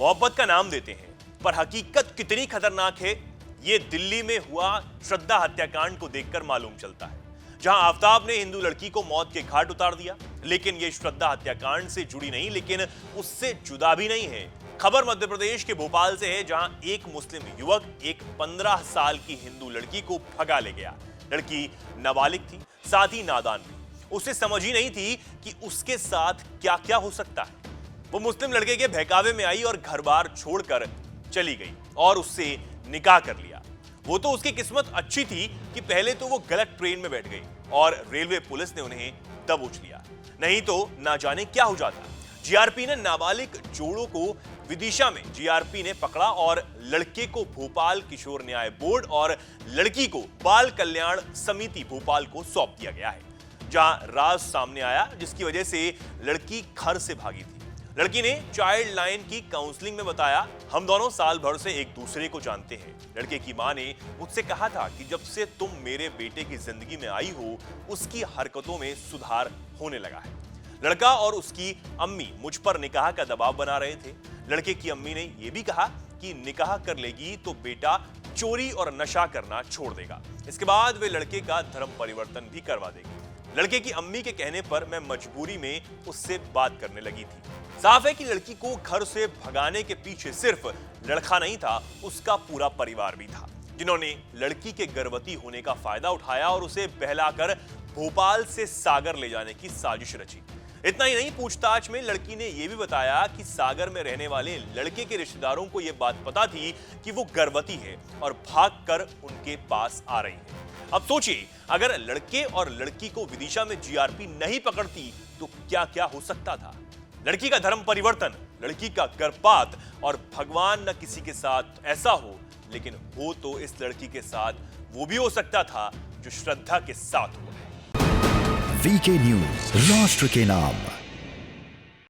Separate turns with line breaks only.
मोहब्बत का नाम देते हैं, पर हकीकत कितनी खतरनाक है ये दिल्ली में हुआ श्रद्धा हत्याकांड को देखकर मालूम चलता है। जहां आफताब ने हिंदू लड़की को मौत के घाट उतार दिया, लेकिन यह श्रद्धा हत्याकांड से जुड़ी नहीं, लेकिन उससे जुदा भी नहीं है। खबर मध्य प्रदेश के भोपाल से है, जहां एक मुस्लिम युवक एक 15 साल की हिंदू लड़की को भगा ले गया। लड़की नाबालिग थी, साथ ही नादान भी। उसे समझ ही नहीं थी कि उसके साथ क्या क्या हो सकता है। वो मुस्लिम लड़के के बहकावे में आई और घर बार छोड़कर चली गई और उससे निकाह कर लिया। वो तो उसकी किस्मत अच्छी थी कि पहले तो वो गलत ट्रेन में बैठ गई और रेलवे पुलिस ने उन्हें दबोच लिया, नहीं तो ना जाने क्या हो जाता। जीआरपी ने नाबालिग जोड़ों को विदिशा में जीआरपी ने पकड़ा और लड़के को भोपाल किशोर न्याय बोर्ड और लड़की को बाल कल्याण समिति भोपाल को सौंप दिया गया है। जहां राज सामने आया जिसकी वजह से लड़की घर से भागी थी। लड़की ने चाइल्ड लाइन की काउंसलिंग में बताया, हम दोनों साल भर से एक दूसरे को जानते हैं। लड़के की मां ने मुझसे कहा था कि जब से तुम मेरे बेटे की जिंदगी में आई हो, उसकी हरकतों में सुधार होने लगा है। लड़का और उसकी अम्मी मुझ पर निकाह का दबाव बना रहे थे। लड़के की अम्मी ने यह भी कहा कि निकाह कर लेगी तो बेटा चोरी और नशा करना छोड़ देगा। इसके बाद वे लड़के का धर्म परिवर्तन भी करवा देगी। लड़के की अम्मी के कहने पर मैं मजबूरी में उससे बात करने लगी थी। साफ है कि लड़की को घर से भगाने के पीछे सिर्फ लड़का नहीं था, उसका पूरा परिवार भी था, जिन्होंने लड़की के गर्भवती होने का फायदा उठाया और उसे बहलाकर भोपाल से सागर ले जाने की साजिश रची। इतना ही नहीं, पूछताछ में लड़की ने यह भी बताया कि सागर में रहने वाले लड़के के रिश्तेदारों को यह बात पता थी कि वो गर्भवती है और भागकर उनके पास आ रही है। अब सोचिए, अगर लड़के और लड़की को विदिशा में जीआरपी नहीं पकड़ती तो क्या क्या हो सकता था। लड़की का धर्म परिवर्तन, लड़की का गर्भपात, और भगवान न किसी के साथ ऐसा हो, लेकिन हो तो इस लड़की के साथ वो भी हो सकता था जो श्रद्धा के साथ हुआ है।
वीके न्यूज, राष्ट्र के नाम।